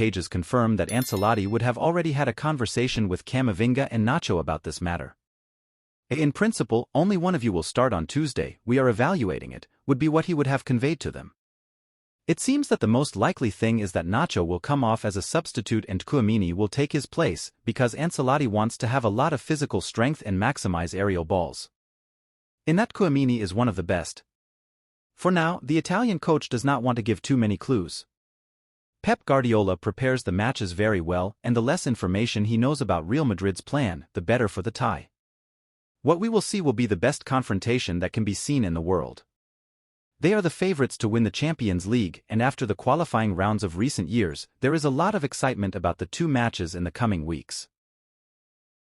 pages confirm that Ancelotti would have already had a conversation with Camavinga and Nacho about this matter. In principle, only one of you will start on Tuesday, we are evaluating it, would be what he would have conveyed to them. It seems that the most likely thing is that Nacho will come off as a substitute and Tchouaméni will take his place, because Ancelotti wants to have a lot of physical strength and maximize aerial balls. In that Tchouaméni is one of the best. For now, the Italian coach does not want to give too many clues. Pep Guardiola prepares the matches very well, and the less information he knows about Real Madrid's plan, the better for the tie. What we will see will be the best confrontation that can be seen in the world. They are the favorites to win the Champions League, and after the qualifying rounds of recent years, there is a lot of excitement about the two matches in the coming weeks.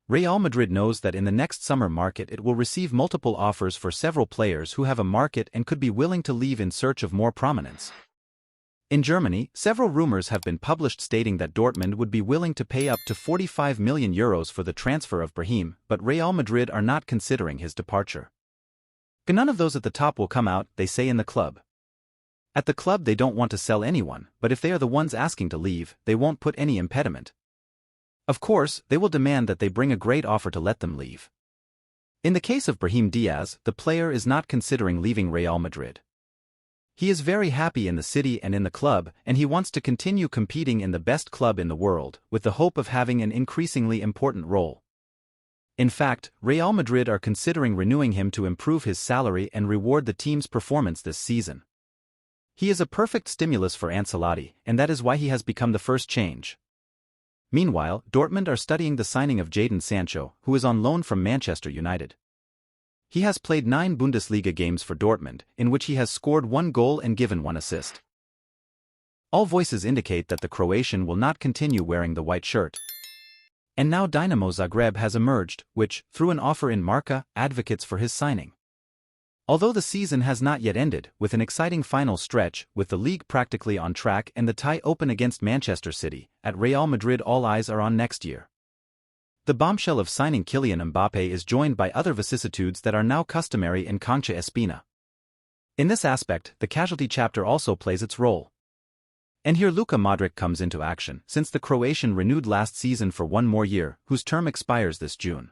Real Madrid knows that in the next summer market it will receive multiple offers for several players who have a market and could be willing to leave in search of more prominence. In Germany, several rumors have been published stating that Dortmund would be willing to pay up to 45 million euros for the transfer of Brahim, but Real Madrid are not considering his departure. None of those at the top will come out, they say in the club. At the club they don't want to sell anyone, but if they are the ones asking to leave, they won't put any impediment. Of course, they will demand that they bring a great offer to let them leave. In the case of Brahim Diaz, the player is not considering leaving Real Madrid. He is very happy in the city and in the club, and he wants to continue competing in the best club in the world, with the hope of having an increasingly important role. In fact, Real Madrid are considering renewing him to improve his salary and reward the team's performance this season. He is a perfect stimulus for Ancelotti, and that is why he has become the first change. Meanwhile, Dortmund are studying the signing of Jadon Sancho, who is on loan from Manchester United. He has played 9 Bundesliga games for Dortmund, in which he has scored 1 goal and given 1 assist. All voices indicate that the Croatian will not continue wearing the white shirt. And now Dinamo Zagreb has emerged, which, through an offer in Marca, advocates for his signing. Although the season has not yet ended, with an exciting final stretch, with the league practically on track and the tie open against Manchester City, at Real Madrid all eyes are on next year. The bombshell of signing Kylian Mbappé is joined by other vicissitudes that are now customary in Concha Espina. In this aspect, the casualty chapter also plays its role. And here Luka Modric comes into action, since the Croatian renewed last season for 1 more year, whose term expires this June.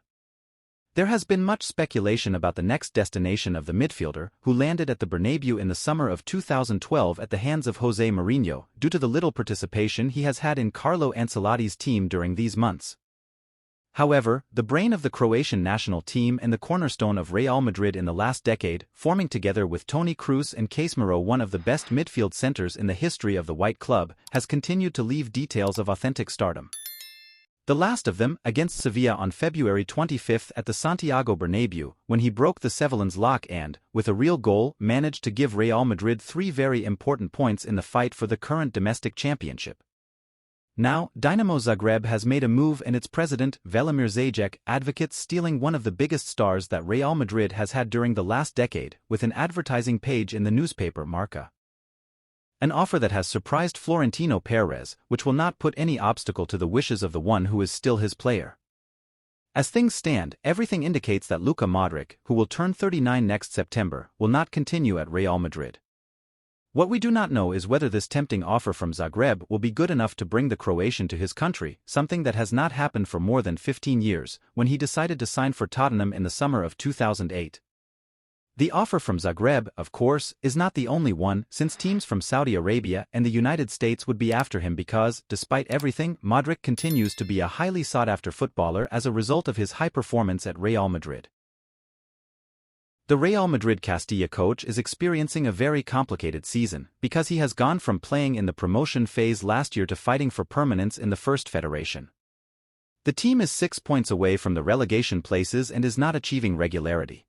There has been much speculation about the next destination of the midfielder, who landed at the Bernabeu in the summer of 2012 at the hands of José Mourinho, due to the little participation he has had in Carlo Ancelotti's team during these months. However, the brain of the Croatian national team and the cornerstone of Real Madrid in the last decade, forming together with Toni Kroos and Casemiro one of the best midfield centers in the history of the White Club, has continued to leave details of authentic stardom. The last of them, against Sevilla on February 25 at the Santiago Bernabeu, when he broke the Sevillans' lock and, with a real goal, managed to give Real Madrid 3 very important points in the fight for the current domestic championship. Now, Dinamo Zagreb has made a move and its president, Velimir Zajic, advocates stealing one of the biggest stars that Real Madrid has had during the last decade, with an advertising page in the newspaper Marca. An offer that has surprised Florentino Perez, which will not put any obstacle to the wishes of the one who is still his player. As things stand, everything indicates that Luka Modric, who will turn 39 next September, will not continue at Real Madrid. What we do not know is whether this tempting offer from Zagreb will be good enough to bring the Croatian to his country, something that has not happened for more than 15 years, when he decided to sign for Tottenham in the summer of 2008. The offer from Zagreb, of course, is not the only one, since teams from Saudi Arabia and the United States would be after him because, despite everything, Modric continues to be a highly sought-after footballer as a result of his high performance at Real Madrid. The Real Madrid Castilla coach is experiencing a very complicated season, because he has gone from playing in the promotion phase last year to fighting for permanence in the First Federation. The team is 6 points away from the relegation places and is not achieving regularity.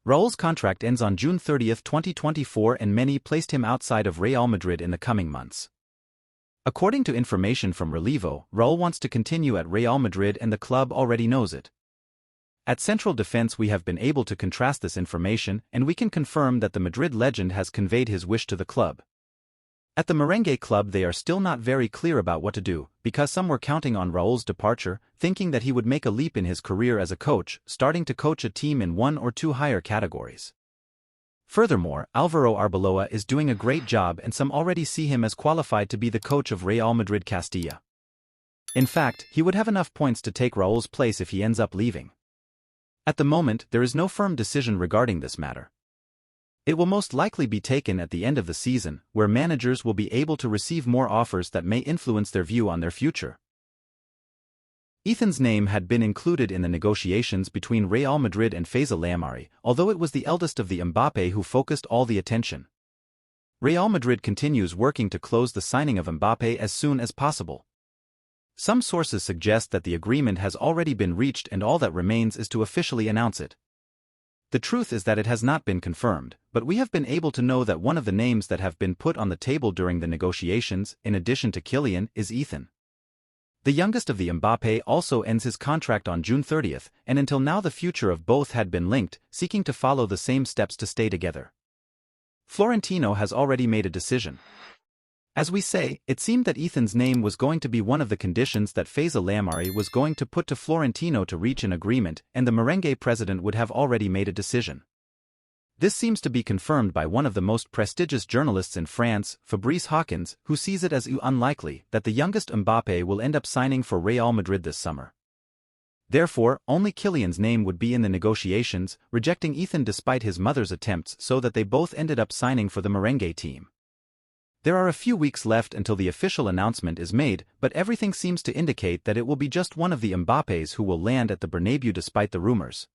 Raúl's contract ends on June 30, 2024, and many placed him outside of Real Madrid in the coming months. According to information from Relevo, Raúl wants to continue at Real Madrid and the club already knows it. At Central Defense we have been able to contrast this information, and we can confirm that the Madrid legend has conveyed his wish to the club. At the Merengue club they are still not very clear about what to do, because some were counting on Raúl's departure, thinking that he would make a leap in his career as a coach, starting to coach a team in 1 or 2 higher categories. Furthermore, Álvaro Arbeloa is doing a great job and some already see him as qualified to be the coach of Real Madrid Castilla. In fact, he would have enough points to take Raúl's place if he ends up leaving. At the moment, there is no firm decision regarding this matter. It will most likely be taken at the end of the season, where managers will be able to receive more offers that may influence their view on their future. Ethan's name had been included in the negotiations between Real Madrid and Faisal Lamari, although it was the eldest of the Mbappe who focused all the attention. Real Madrid continues working to close the signing of Mbappe as soon as possible. Some sources suggest that the agreement has already been reached and all that remains is to officially announce it. The truth is that it has not been confirmed, but we have been able to know that one of the names that have been put on the table during the negotiations, in addition to Kylian, is Ethan. The youngest of the Mbappe also ends his contract on June 30th, and until now the future of both had been linked, seeking to follow the same steps to stay together. Florentino has already made a decision. As we say, it seemed that Ethan's name was going to be one of the conditions that Faisal Lamari was going to put to Florentino to reach an agreement, and the merengue president would have already made a decision. This seems to be confirmed by one of the most prestigious journalists in France, Fabrice Hawkins, who sees it as unlikely that the youngest Mbappe will end up signing for Real Madrid this summer. Therefore, only Kylian's name would be in the negotiations, rejecting Ethan despite his mother's attempts, so that they both ended up signing for the merengue team. There are a few weeks left until the official announcement is made, but everything seems to indicate that it will be just one of the Mbappes who will land at the Bernabeu despite the rumors.